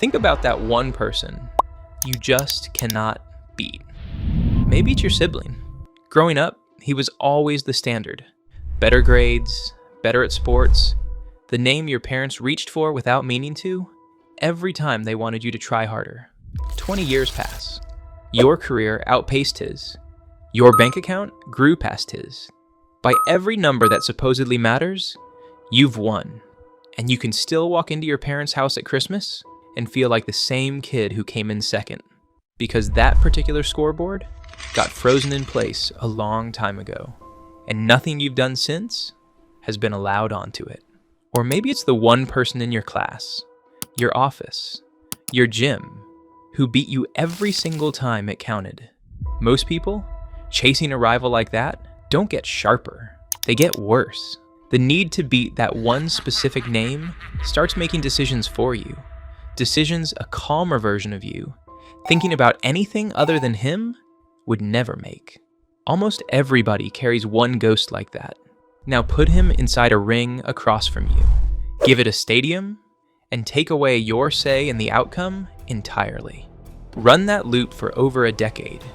Think about that one person you just cannot beat. Maybe it's your sibling. Growing up, he was always the standard. Better grades, better at sports, the name your parents reached for without meaning to, every time they wanted you to try harder. 20 years pass. Your career outpaced his. Your bank account grew past his. By every number that supposedly matters, you've won. And you can still walk into your parents' house at Christmas and feel like the same kid who came in second. Because that particular scoreboard got frozen in place a long time ago. And nothing you've done since has been allowed onto it. Or maybe it's the one person in your class, your office, your gym, who beat you every single time it counted. Most people, chasing a rival like that, don't get sharper. They get worse. The need to beat that one specific name starts making decisions for you. Decisions a calmer version of you, thinking about anything other than him, would never make. Almost everybody carries one ghost like that. Now put him inside a ring across from you. Give it a stadium, and take away your say in the outcome entirely. Run that loop for over a decade,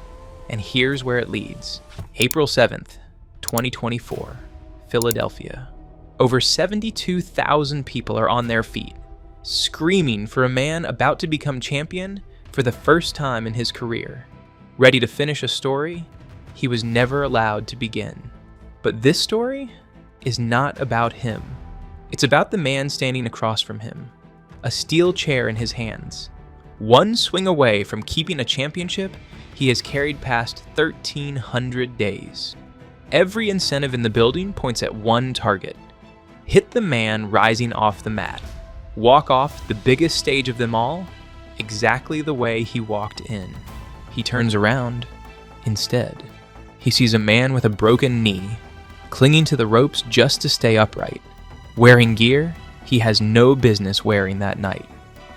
and here's where it leads. April 7th, 2024, Philadelphia. Over 72,000 people are on their feet, screaming for a man about to become champion for the first time in his career, ready to finish a story he was never allowed to begin. But this story is not about him. It's about the man standing across from him, a steel chair in his hands, one swing away from keeping a championship he has carried past 1,300 days. Every incentive in the building points at one target. Hit the man rising off the mat. Walk off the biggest stage of them all, exactly the way he walked in. He turns around. Instead, he sees a man with a broken knee, clinging to the ropes just to stay upright, wearing gear he has no business wearing that night.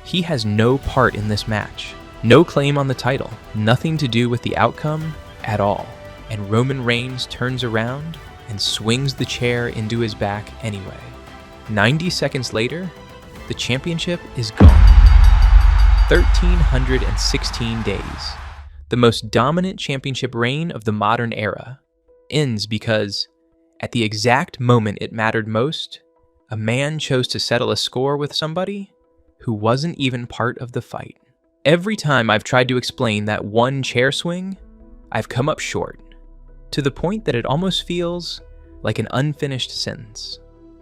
He has no part in this match, no claim on the title, nothing to do with the outcome at all. And Roman Reigns turns around and swings the chair into his back anyway. 90 seconds later, the championship is gone. 1,316 days. The most dominant championship reign of the modern era ends because, at the exact moment it mattered most, a man chose to settle a score with somebody who wasn't even part of the fight. Every time I've tried to explain that one chair swing, I've come up short, to the point that it almost feels like an unfinished sentence.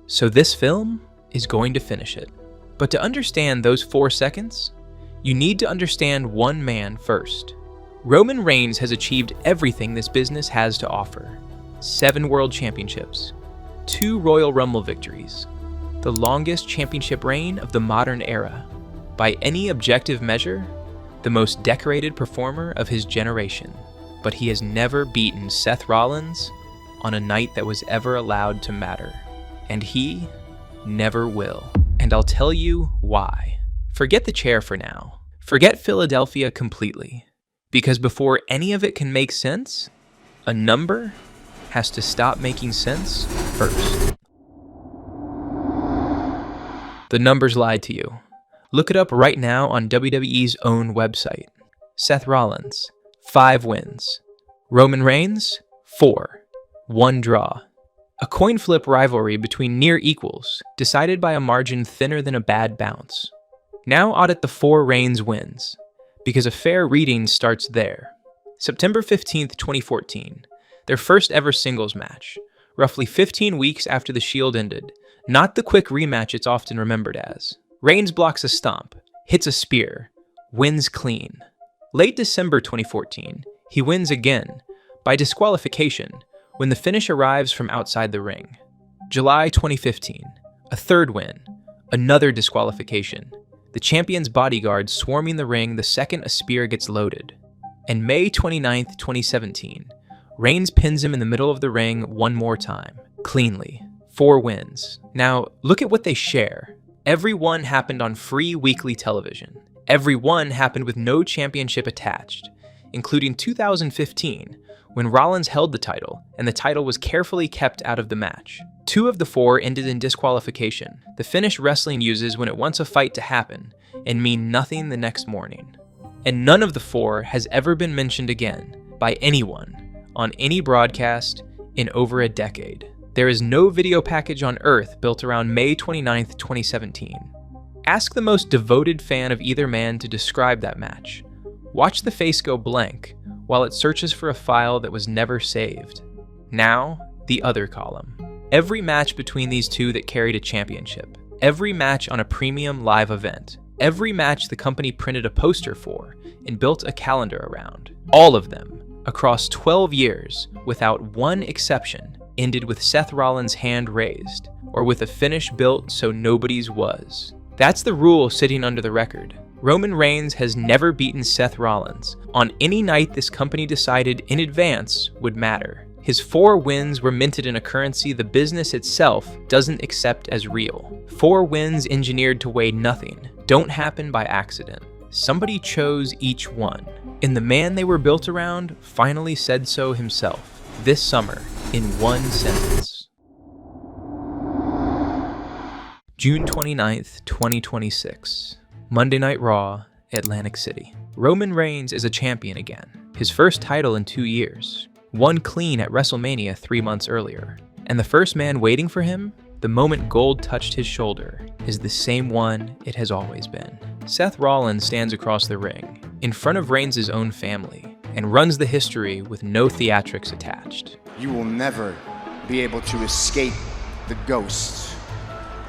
So this film is going to finish it. But to understand those 4 seconds, you need to understand one man first. Roman Reigns has achieved everything this business has to offer. 7 world championships, 2 Royal Rumble victories, the longest championship reign of the modern era. By any objective measure, the most decorated performer of his generation. But he has never beaten Seth Rollins on a night that was ever allowed to matter. And he never will. And I'll tell you why. Forget the chair for now. Forget Philadelphia completely. Because before any of it can make sense, a number has to stop making sense first. The numbers lied to you. Look it up right now on WWE's own website. Seth Rollins, 5 wins. Roman Reigns, 4. 1 draw. A coin flip rivalry between near equals, decided by a margin thinner than a bad bounce. Now audit the 4 Reigns wins, because a fair reading starts there. September 15th, 2014, their first ever singles match, roughly 15 weeks after the Shield ended, not the quick rematch it's often remembered as. Reigns blocks a stomp, hits a spear, wins clean. Late December 2014, he wins again, by disqualification, when the finish arrives from outside the ring. July 2015, a 3rd win, another disqualification, the champion's bodyguard swarming the ring the second a spear gets loaded. And May 29th, 2017, Reigns pins him in the middle of the ring one more time, cleanly. 4 wins. Now, look at what they share. Every one happened on free weekly television. Every one happened with no championship attached, including 2015, when Rollins held the title, and the title was carefully kept out of the match. 2 of the 4 ended in disqualification, the finish wrestling uses when it wants a fight to happen, and mean nothing the next morning. And none of the 4 has ever been mentioned again by anyone on any broadcast in over a decade. There is no video package on Earth built around May 29, 2017. Ask the most devoted fan of either man to describe that match. Watch the face go blank while it searches for a file that was never saved. Now, the other column. Every match between these two that carried a championship. Every match on a premium live event. Every match the company printed a poster for and built a calendar around. All of them, across 12 years, without one exception, ended with Seth Rollins' hand raised, or with a finish built so nobody's was. That's the rule sitting under the record. Roman Reigns has never beaten Seth Rollins on any night this company decided in advance would matter. His 4 wins were minted in a currency the business itself doesn't accept as real. 4 wins engineered to weigh nothing, don't happen by accident. Somebody chose each one, and the man they were built around finally said so himself, this summer, in one sentence. June 29th, 2026. Monday Night Raw, Atlantic City. Roman Reigns is a champion again. His first title in 2 years. Won clean at WrestleMania 3 months earlier. And the first man waiting for him, the moment gold touched his shoulder, is the same one it has always been. Seth Rollins stands across the ring, in front of Reigns' own family, and runs the history with no theatrics attached. You will never be able to escape the ghost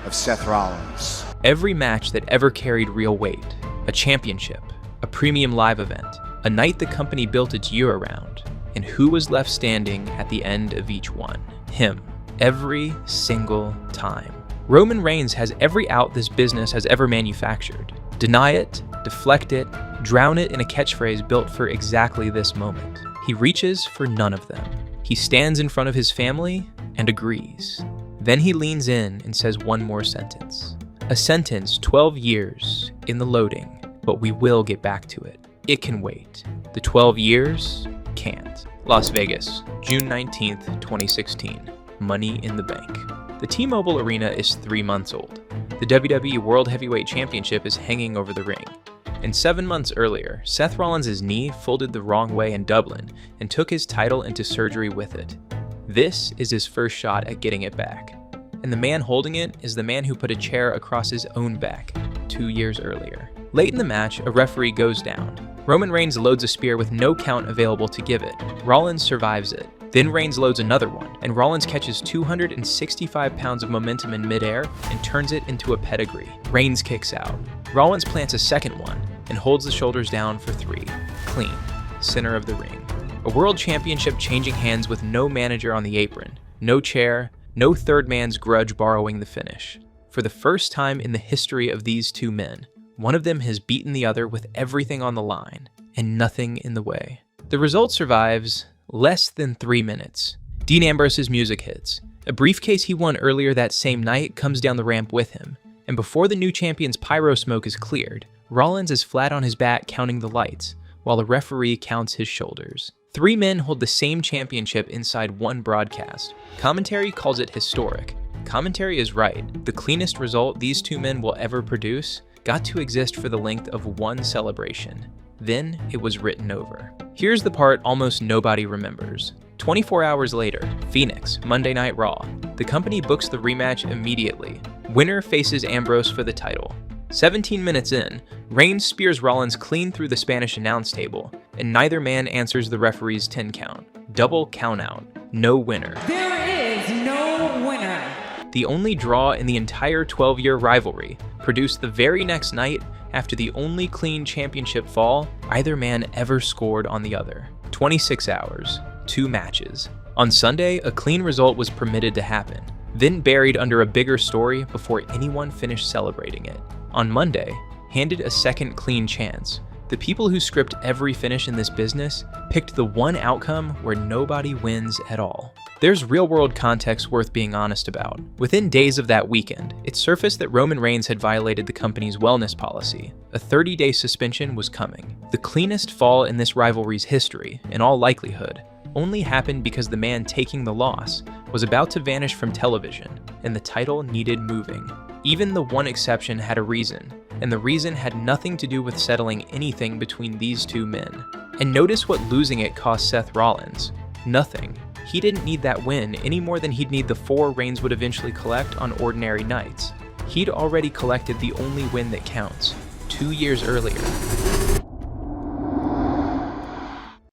of Seth Rollins. Every match that ever carried real weight, a championship, a premium live event, a night the company built its year around, and who was left standing at the end of each one? Him. Every single time. Roman Reigns has every out this business has ever manufactured. Deny it, deflect it, drown it in a catchphrase built for exactly this moment. He reaches for none of them. He stands in front of his family and agrees. Then he leans in and says one more sentence. A sentence 12 years in the loading, but we will get back to it. It can wait. The 12 years can't. Las Vegas, June 19th, 2016. Money in the Bank. The T-Mobile Arena is 3 months old. The WWE World Heavyweight Championship is hanging over the ring. And 7 months earlier, Seth Rollins' knee folded the wrong way in Dublin and took his title into surgery with it. This is his first shot at getting it back. And the man holding it is the man who put a chair across his own back 2 years earlier. Late in the match, a referee goes down. Roman Reigns loads a spear with no count available to give it. Rollins survives it. Then Reigns loads another one, and Rollins catches 265 pounds of momentum in midair and turns it into a pedigree. Reigns kicks out. Rollins plants a second one and holds the shoulders down for 3. Clean. Center of the ring. A world championship changing hands with no manager on the apron, no chair, no third man's grudge borrowing the finish. For the first time in the history of these 2 men, one of them has beaten the other with everything on the line and nothing in the way. The result survives less than 3 minutes. Dean Ambrose's music hits. A briefcase he won earlier that same night comes down the ramp with him, and before the new champion's pyro smoke is cleared, Rollins is flat on his back counting the lights, while the referee counts his shoulders. 3 men hold the same championship inside one broadcast. Commentary calls it historic. Commentary is right. The cleanest result these 2 men will ever produce got to exist for the length of one celebration. Then it was written over. Here's the part almost nobody remembers. 24 hours later, Phoenix, Monday Night Raw. The company books the rematch immediately. Winner faces Ambrose for the title. 17 minutes in, Reigns spears Rollins clean through the Spanish announce table, and neither man answers the referee's 10 count. Double count out. No winner. There is no winner. The only draw in the entire 12-year rivalry, produced the very next night after the only clean championship fall either man ever scored on the other. 26 hours, 2 matches. On Sunday, a clean result was permitted to happen, then buried under a bigger story before anyone finished celebrating it. On Monday, handed a second clean chance. The people who script every finish in this business picked the one outcome where nobody wins at all. There's real-world context worth being honest about. Within days of that weekend, it surfaced that Roman Reigns had violated the company's wellness policy. A 30-day suspension was coming. The cleanest fall in this rivalry's history, in all likelihood. only happened because the man taking the loss was about to vanish from television, and the title needed moving. Even the one exception had a reason, and the reason had nothing to do with settling anything between these two men. And notice what losing it cost Seth Rollins. Nothing. He didn't need that win any more than he'd need the 4 Reigns would eventually collect on ordinary nights. He'd already collected the only win that counts, 2 years earlier.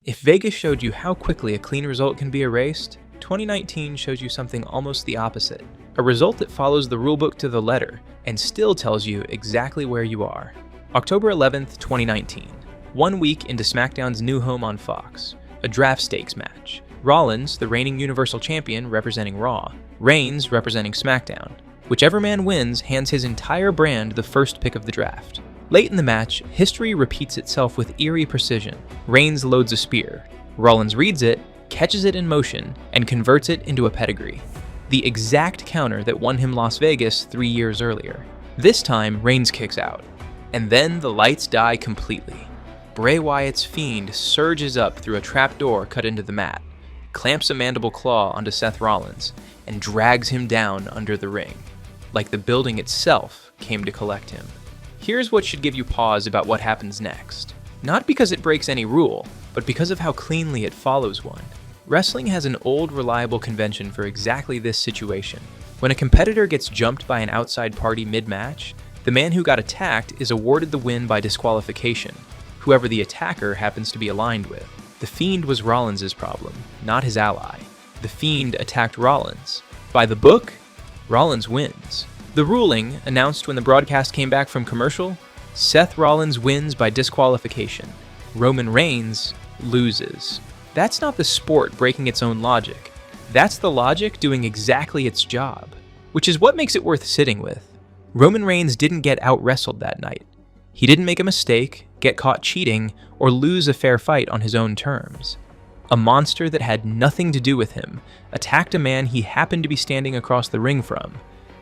If Vegas showed you how quickly a clean result can be erased, 2019 shows you something almost the opposite. A result that follows the rulebook to the letter and still tells you exactly where you are. October 11th, 2019. 1 week into SmackDown's new home on Fox. A draft stakes match. Rollins, the reigning Universal Champion representing Raw. Reigns representing SmackDown. Whichever man wins hands his entire brand the first pick of the draft. Late in the match, history repeats itself with eerie precision. Reigns loads a spear. Rollins reads it, catches it in motion, and converts it into a pedigree. The exact counter that won him Las Vegas 3 years earlier. This time, Reigns kicks out. And then the lights die completely. Bray Wyatt's Fiend surges up through a trapdoor cut into the mat, clamps a mandible claw onto Seth Rollins, and drags him down under the ring, like the building itself came to collect him. Here's what should give you pause about what happens next. Not because it breaks any rule, but because of how cleanly it follows one. Wrestling has an old, reliable convention for exactly this situation. When a competitor gets jumped by an outside party mid-match, the man who got attacked is awarded the win by disqualification, whoever the attacker happens to be aligned with. The Fiend was Rollins' problem, not his ally. The Fiend attacked Rollins. By the book, Rollins wins. The ruling, announced when the broadcast came back from commercial, Seth Rollins wins by disqualification. Roman Reigns loses. That's not the sport breaking its own logic. That's the logic doing exactly its job, which is what makes it worth sitting with. Roman Reigns didn't get out-wrestled that night. He didn't make a mistake, get caught cheating, or lose a fair fight on his own terms. A monster that had nothing to do with him attacked a man he happened to be standing across the ring from,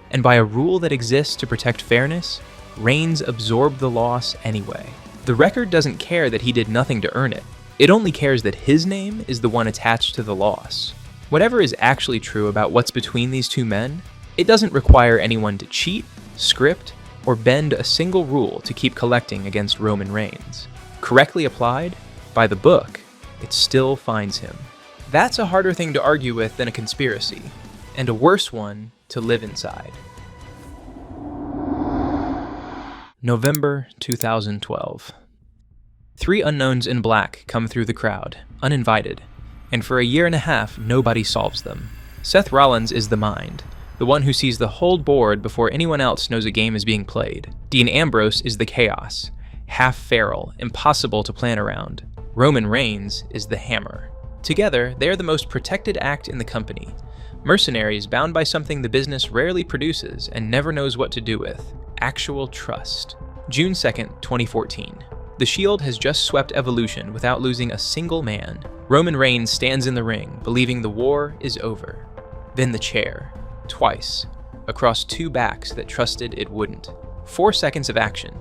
and by a rule that exists to protect fairness, Reigns absorbed the loss anyway. The record doesn't care that he did nothing to earn it. It only cares that his name is the one attached to the loss. Whatever is actually true about what's between these two men, it doesn't require anyone to cheat, script, or bend a single rule to keep collecting against Roman Reigns. Correctly applied, by the book, it still finds him. That's a harder thing to argue with than a conspiracy, and a worse one to live inside. November 2012. 3 unknowns in black come through the crowd, uninvited, and for a year and a half, nobody solves them. Seth Rollins is the mind, the one who sees the whole board before anyone else knows a game is being played. Dean Ambrose is the chaos, half feral, impossible to plan around. Roman Reigns is the hammer. Together, they are the most protected act in the company. Mercenaries bound by something the business rarely produces and never knows what to do with: actual trust. June 2nd, 2014. The Shield has just swept Evolution without losing a single man. Roman Reigns stands in the ring, believing the war is over. Then the chair. Twice. Across 2 backs that trusted it wouldn't. 4 seconds of action.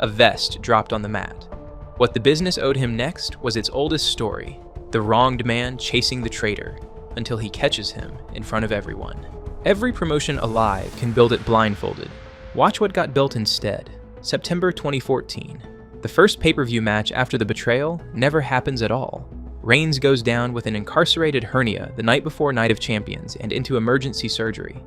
A vest dropped on the mat. What the business owed him next was its oldest story: the wronged man chasing the traitor, until he catches him in front of everyone. Every promotion alive can build it blindfolded. Watch what got built instead. September 2014. The first pay-per-view match after the betrayal never happens at all. Reigns goes down with an incarcerated hernia the night before Night of Champions and into emergency surgery.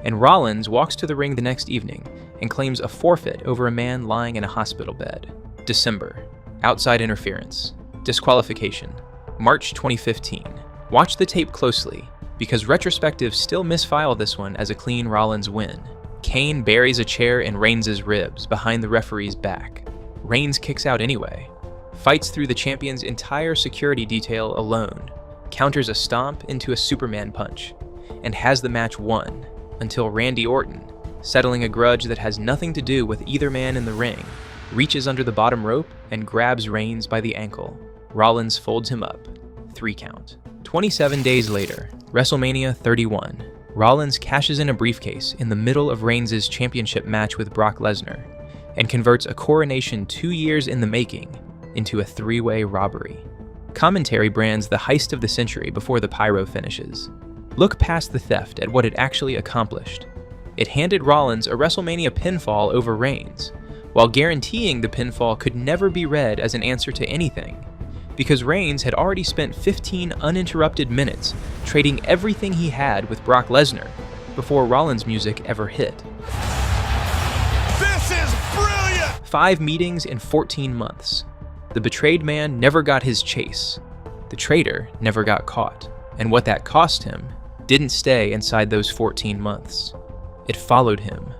And Rollins walks to the ring the next evening and claims a forfeit over a man lying in a hospital bed. December. Outside interference. Disqualification. March 2015. Watch the tape closely, because retrospectives still misfile this one as a clean Rollins win. Kane buries a chair in Reigns' ribs behind the referee's back. Reigns kicks out anyway. Fights through the champion's entire security detail alone. Counters a stomp into a Superman punch. And has the match won, until Randy Orton, settling a grudge that has nothing to do with either man in the ring, reaches under the bottom rope and grabs Reigns by the ankle. Rollins folds him up. 3 count. 27 days later, WrestleMania 31. Rollins cashes in a briefcase in the middle of Reigns' championship match with Brock Lesnar, and converts a coronation 2 years in the making into a 3-way robbery. Commentary brands the heist of the century before the pyro finishes. Look past the theft at what it actually accomplished. It handed Rollins a WrestleMania pinfall over Reigns, while guaranteeing the pinfall could never be read as an answer to anything, because Reigns had already spent 15 uninterrupted minutes trading everything he had with Brock Lesnar before Rollins' music ever hit. This is brilliant! 5 meetings in 14 months. The betrayed man never got his chase. The traitor never got caught. And what that cost him didn't stay inside those 14 months. It followed him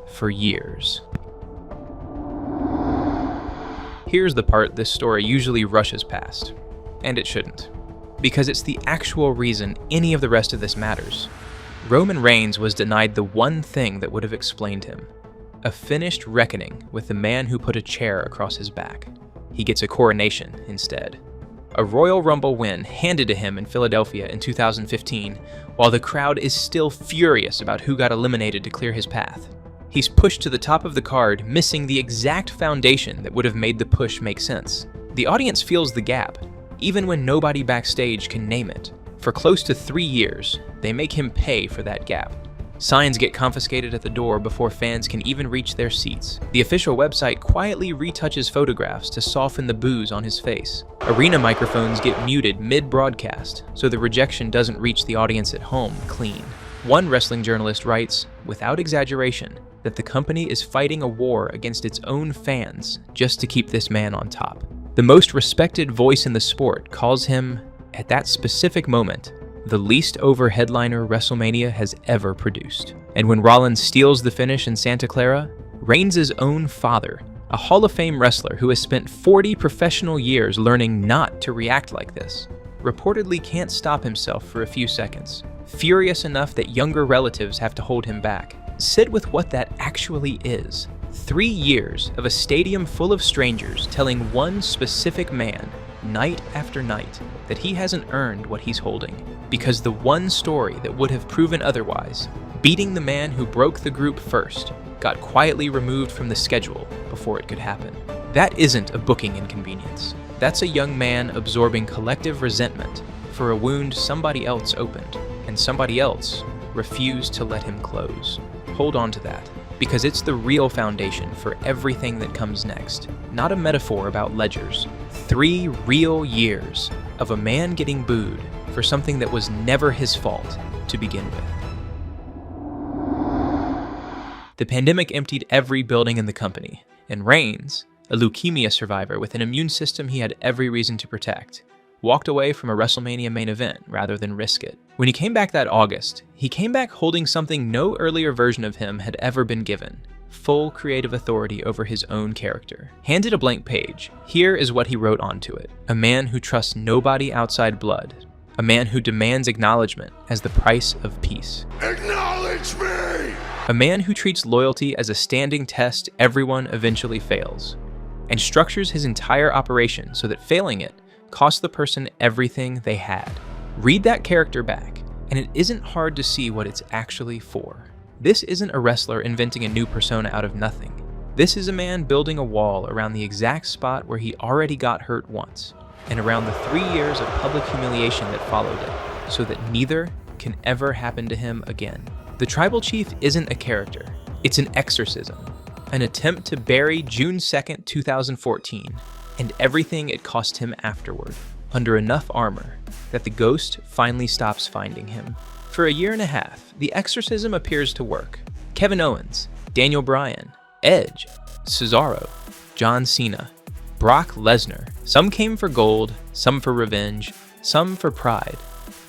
for years. Here's the part this story usually rushes past, and it shouldn't, because it's the actual reason any of the rest of this matters. Roman Reigns was denied the one thing that would have explained him: a finished reckoning with the man who put a chair across his back. He gets a coronation instead. A Royal Rumble win handed to him in Philadelphia in 2015, while the crowd is still furious about who got eliminated to clear his path. He's pushed to the top of the card, missing the exact foundation that would have made the push make sense. The audience feels the gap, even when nobody backstage can name it. For close to 3 years, they make him pay for that gap. Signs get confiscated at the door before fans can even reach their seats. The official website quietly retouches photographs to soften the boos on his face. Arena microphones get muted mid-broadcast, so the rejection doesn't reach the audience at home clean. One wrestling journalist writes, without exaggeration, that the company is fighting a war against its own fans just to keep this man on top. The most respected voice in the sport calls him, at that specific moment, the least over headliner WrestleMania has ever produced. And when Rollins steals the finish in Santa Clara, Reigns' own father, a Hall of Fame wrestler who has spent 40 professional years learning not to react like this, reportedly can't stop himself for a few seconds, furious enough that younger relatives have to hold him back. Sit with what that actually is. 3 years of a stadium full of strangers telling one specific man, night after night, that he hasn't earned what he's holding, because the one story that would have proven otherwise, beating the man who broke the group first, got quietly removed from the schedule before it could happen. That isn't a booking inconvenience. That's a young man absorbing collective resentment for a wound somebody else opened, and somebody else refused to let him close. Hold on to that, because it's the real foundation for everything that comes next, not a metaphor about ledgers. 3 real years of a man getting booed for something that was never his fault to begin with. The pandemic emptied every building in the company, and Reigns, a leukemia survivor with an immune system he had every reason to protect, walked away from a WrestleMania main event rather than risk it. When he came back that August, he came back holding something no earlier version of him had ever been given: full creative authority over his own character. Handed a blank page, here is what he wrote onto it: a man who trusts nobody outside blood, a man who demands acknowledgement as the price of peace. Acknowledge me! A man who treats loyalty as a standing test everyone eventually fails, and structures his entire operation so that failing it costs the person everything they had. Read that character back, and it isn't hard to see what it's actually for. This isn't a wrestler inventing a new persona out of nothing. This is a man building a wall around the exact spot where he already got hurt once, and around the 3 years of public humiliation that followed it, so that neither can ever happen to him again. The Tribal Chief isn't a character, it's an exorcism, an attempt to bury June 2nd, 2014, and everything it cost him afterward, under enough armor that the ghost finally stops finding him. For a year and a half, the exorcism appears to work. Kevin Owens, Daniel Bryan, Edge, Cesaro, John Cena, Brock Lesnar. Some came for gold, some for revenge, some for pride.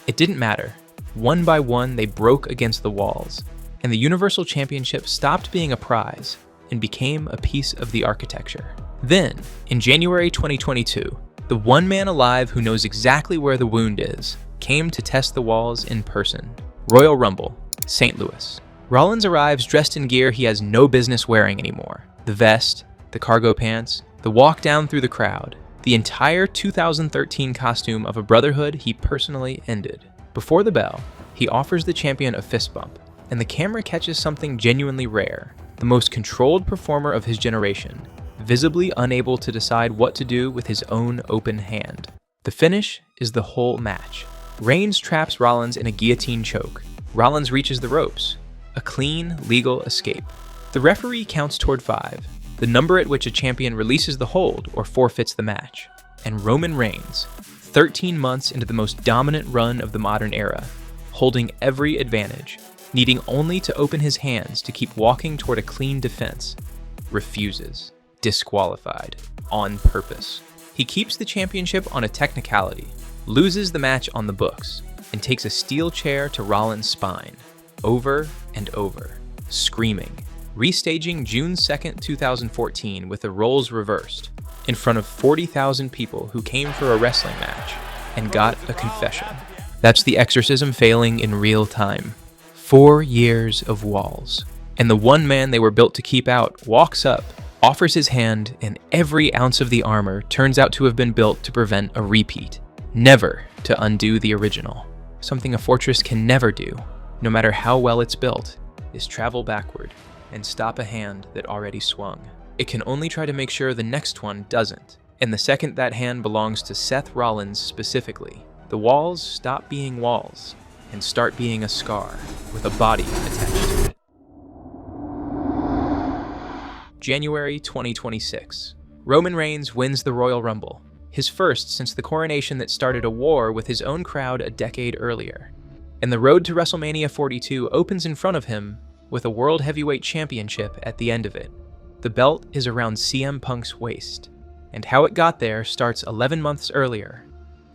It didn't matter. One by one, they broke against the walls, and the Universal Championship stopped being a prize and became a piece of the architecture. Then, in January 2022, the one man alive who knows exactly where the wound is came to test the walls in person. Royal Rumble, St. Louis. Rollins arrives dressed in gear he has no business wearing anymore. The vest, the cargo pants, the walk down through the crowd, the entire 2013 costume of a brotherhood he personally ended. Before the bell, he offers the champion a fist bump, and the camera catches something genuinely rare: the most controlled performer of his generation, visibly unable to decide what to do with his own open hand. The finish is the whole match. Reigns traps Rollins in a guillotine choke. Rollins reaches the ropes. A clean, legal escape. The referee counts toward 5, the number at which a champion releases the hold or forfeits the match. And Roman Reigns, 13 months into the most dominant run of the modern era, holding every advantage, needing only to open his hands to keep walking toward a clean defense, refuses. Disqualified. On purpose. He keeps the championship on a technicality, loses the match on the books, and takes a steel chair to Rollins' spine, over and over, screaming, restaging June 2nd, 2014 with the roles reversed, in front of 40,000 people who came for a wrestling match and got a confession. That's the exorcism failing in real time. 4 years of walls. And the one man they were built to keep out walks up, offers his hand, and every ounce of the armor turns out to have been built to prevent a repeat, never to undo the original. Something a fortress can never do, no matter how well it's built, is travel backward and stop a hand that already swung. It can only try to make sure the next one doesn't, and the second that hand belongs to Seth Rollins specifically, the walls stop being walls and start being a scar with a body attached to it. January 2026. Roman Reigns wins the Royal Rumble, his first since the coronation that started a war with his own crowd a decade earlier. And the road to WrestleMania 42 opens in front of him with a World Heavyweight Championship at the end of it. The belt is around CM Punk's waist, and how it got there starts 11 months earlier,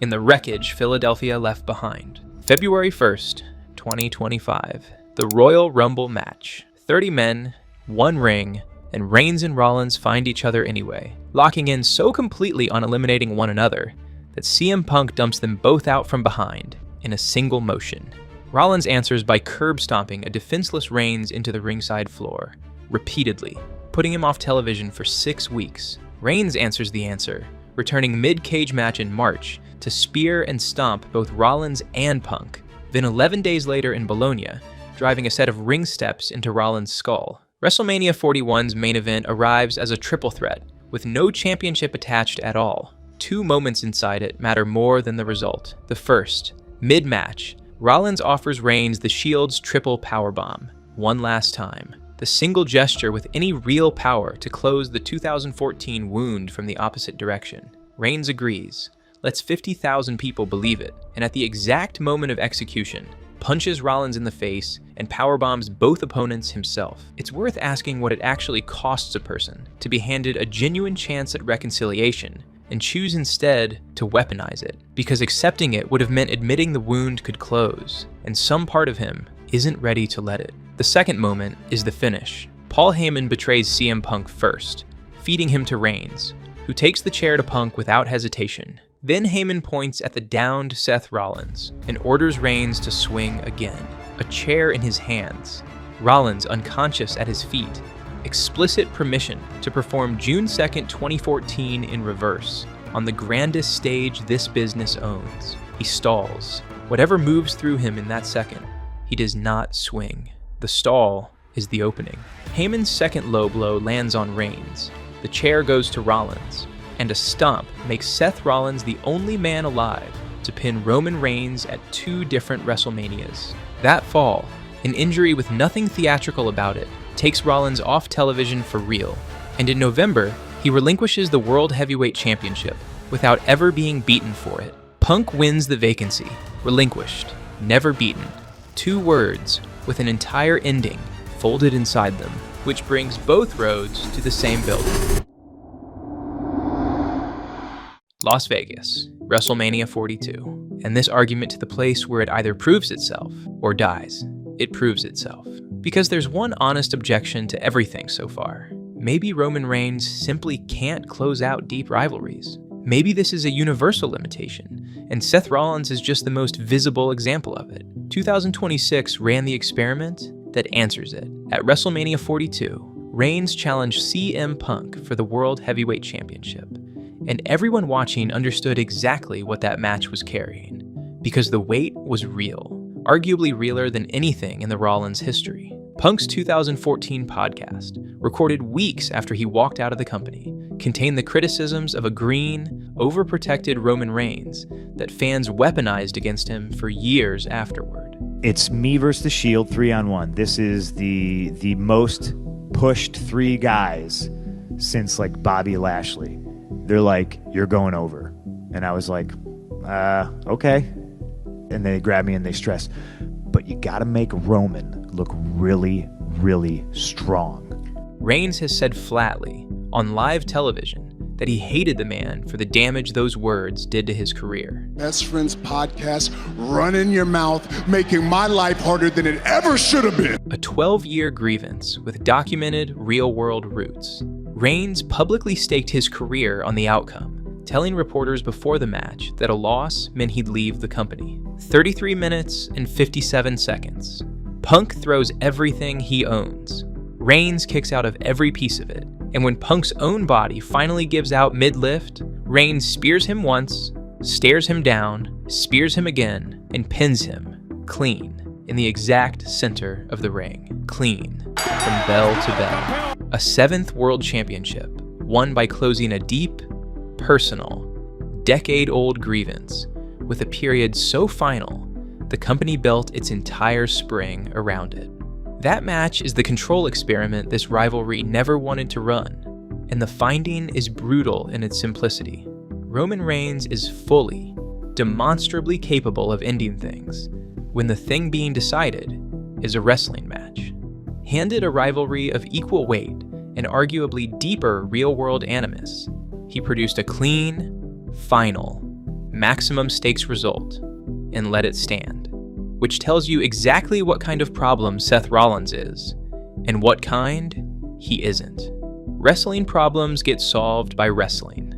in the wreckage Philadelphia left behind. February 1st, 2025. The Royal Rumble match. 30 men, 1 ring, and Reigns and Rollins find each other anyway, locking in so completely on eliminating one another that CM Punk dumps them both out from behind in a single motion. Rollins answers by curb stomping a defenseless Reigns into the ringside floor, repeatedly, putting him off television for 6 weeks. Reigns answers the answer, returning mid-cage match in March to spear and stomp both Rollins and Punk, then 11 days later in Bologna, driving a set of ring steps into Rollins' skull. WrestleMania 41's main event arrives as a triple threat, with no championship attached at all. 2 moments inside it matter more than the result. The first, mid-match, Rollins offers Reigns the Shield's triple powerbomb, one last time. The single gesture with any real power to close the 2014 wound from the opposite direction. Reigns agrees, lets 50,000 people believe it, and at the exact moment of execution, punches Rollins in the face and powerbombs both opponents himself. It's worth asking what it actually costs a person to be handed a genuine chance at reconciliation and choose instead to weaponize it, because accepting it would have meant admitting the wound could close, and some part of him isn't ready to let it. The second moment is the finish. Paul Heyman betrays CM Punk first, feeding him to Reigns, who takes the chair to Punk without hesitation. Then Heyman points at the downed Seth Rollins and orders Reigns to swing again, a chair in his hands, Rollins unconscious at his feet. Explicit permission to perform June 2nd, 2014 in reverse, on the grandest stage this business owns. He stalls. Whatever moves through him in that second, he does not swing. The stall is the opening. Heyman's second low blow lands on Reigns. The chair goes to Rollins, and a stomp makes Seth Rollins the only man alive to pin Roman Reigns at 2 different WrestleManias. That fall, an injury with nothing theatrical about it, takes Rollins off television for real, and in November, he relinquishes the World Heavyweight Championship without ever being beaten for it. Punk wins the vacancy, relinquished, never beaten. 2 words with an entire ending folded inside them, which brings both roads to the same building. Las Vegas, WrestleMania 42, and this argument to the place where it either proves itself or dies. It proves itself. Because there's one honest objection to everything so far. Maybe Roman Reigns simply can't close out deep rivalries. Maybe this is a universal limitation, and Seth Rollins is just the most visible example of it. 2026 ran the experiment that answers it. At WrestleMania 42, Reigns challenged CM Punk for the World Heavyweight Championship, and everyone watching understood exactly what that match was carrying, because the weight was real, arguably realer than anything in the Rollins history. Punk's 2014 podcast, recorded weeks after he walked out of the company, contained the criticisms of a green, overprotected Roman Reigns that fans weaponized against him for years afterward. It's me versus the Shield 3-on-1. This is the most pushed 3 guys since like Bobby Lashley. They're like, you're going over. And I was like, okay. And they grab me and they stress, but you got to make Roman look really, really strong. Reigns has said flatly on live television that he hated the man for the damage those words did to his career. Best Friends podcast, running your mouth, making my life harder than it ever should have been. A 12-year grievance with documented real-world roots. Reigns publicly staked his career on the outcome, telling reporters before the match that a loss meant he'd leave the company. 33 minutes and 57 seconds. Punk throws everything he owns. Reigns kicks out of every piece of it, and when Punk's own body finally gives out mid-lift, Reigns spears him once, stares him down, spears him again, and pins him, clean, in the exact center of the ring. Clean, from bell to bell. A 7th World Championship, won by closing a deep, personal, decade-old grievance, with a period so final, the company built its entire spring around it. That match is the control experiment this rivalry never wanted to run, and the finding is brutal in its simplicity. Roman Reigns is fully, demonstrably capable of ending things, when the thing being decided is a wrestling match. Handed a rivalry of equal weight and arguably deeper real-world animus, he produced a clean, final, maximum stakes result, and let it stand. Which tells you exactly what kind of problem Seth Rollins is, and what kind he isn't. Wrestling problems get solved by wrestling.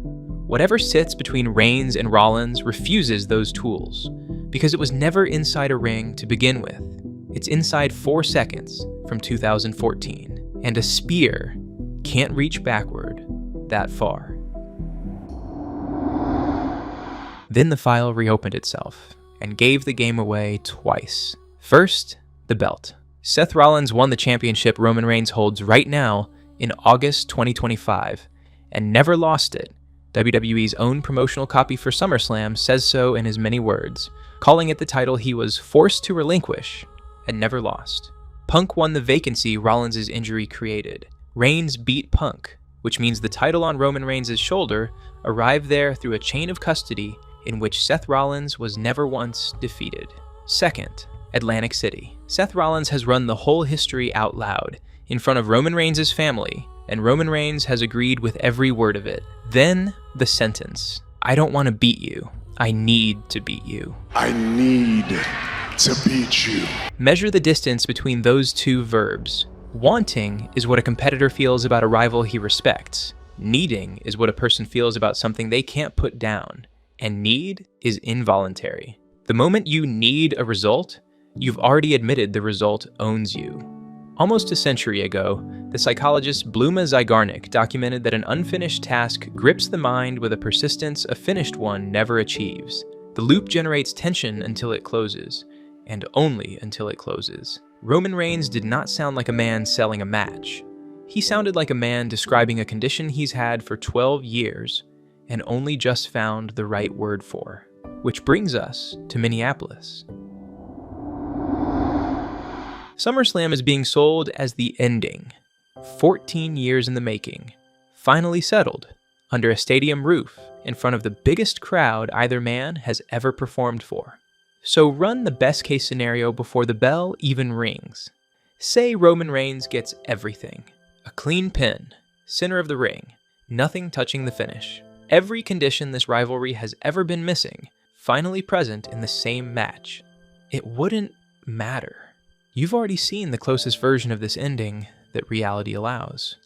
Whatever sits between Reigns and Rollins refuses those tools, because it was never inside a ring to begin with. It's inside 4 seconds from 2014, and a spear can't reach backward that far. Then the file reopened itself, and gave the game away twice. First, the belt. Seth Rollins won the championship Roman Reigns holds right now in August 2025, and never lost it. WWE's own promotional copy for SummerSlam says so in his many words, calling it the title he was forced to relinquish and never lost. Punk won the vacancy Rollins' injury created. Reigns beat Punk, which means the title on Roman Reigns' shoulder arrived there through a chain of custody in which Seth Rollins was never once defeated. Second, Atlantic City. Seth Rollins has run the whole history out loud, in front of Roman Reigns' family, and Roman Reigns has agreed with every word of it. Then, the sentence. I don't want to beat you. I need to beat you. I need to beat you. Measure the distance between those two verbs. Wanting is what a competitor feels about a rival he respects. Needing is what a person feels about something they can't put down. And need is involuntary. The moment you need a result, you've already admitted the result owns you. Almost a century ago, the psychologist Bluma Zygarnik documented that an unfinished task grips the mind with a persistence a finished one never achieves. The loop generates tension until it closes, and only until it closes. Roman Reigns did not sound like a man selling a match. He sounded like a man describing a condition he's had for 12 years, and only just found the right word for. Which brings us to Minneapolis. SummerSlam is being sold as the ending. 14 years in the making. Finally settled, under a stadium roof, in front of the biggest crowd either man has ever performed for. So run the best case scenario before the bell even rings. Say Roman Reigns gets everything. A clean pin, center of the ring, nothing touching the finish. Every condition this rivalry has ever been missing, finally present in the same match. It wouldn't matter. You've already seen the closest version of this ending that reality allows.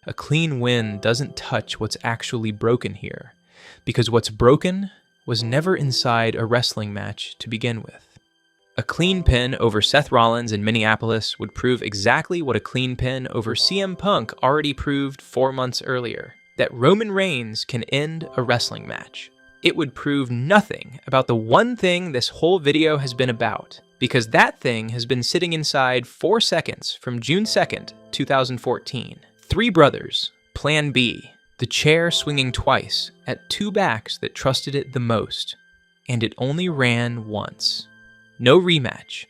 A clean win doesn't touch what's actually broken here, because what's broken was never inside a wrestling match to begin with. A clean pin over Seth Rollins in Minneapolis would prove exactly what a clean pin over CM Punk already proved 4 months earlier. That Roman Reigns can end a wrestling match. It would prove nothing about the one thing this whole video has been about, because that thing has been sitting inside 4 seconds from June 2nd, 2014. 3 brothers, Plan B, the chair swinging twice at two backs that trusted it the most, and it only ran once. No rematch,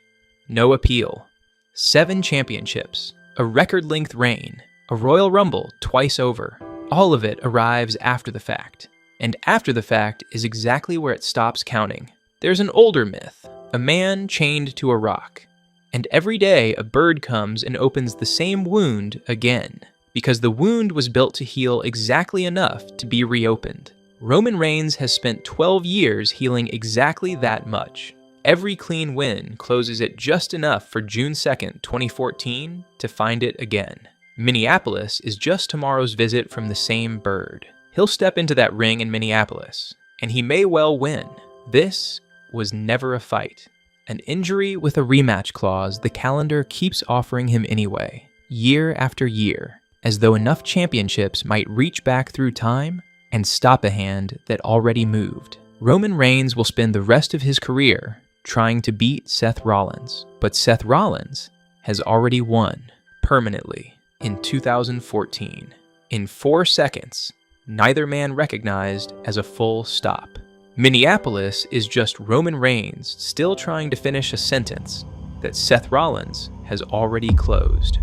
no appeal. 7 championships, a record-length reign, a Royal Rumble twice over. All of it arrives after the fact. And after the fact is exactly where it stops counting. There's an older myth, a man chained to a rock. And every day a bird comes and opens the same wound again, because the wound was built to heal exactly enough to be reopened. Roman Reigns has spent 12 years healing exactly that much. Every clean win closes it just enough for June 2nd, 2014 to find it again. Minneapolis is just tomorrow's visit from the same bird. He'll step into that ring in Minneapolis, and he may well win. This was never a fight. An injury with a rematch clause the calendar keeps offering him anyway, year after year, as though enough championships might reach back through time and stop a hand that already moved. Roman Reigns will spend the rest of his career trying to beat Seth Rollins, but Seth Rollins has already won permanently in 2014. In 4 seconds, neither man recognized as a full stop. Minneapolis is just Roman Reigns still trying to finish a sentence that Seth Rollins has already closed.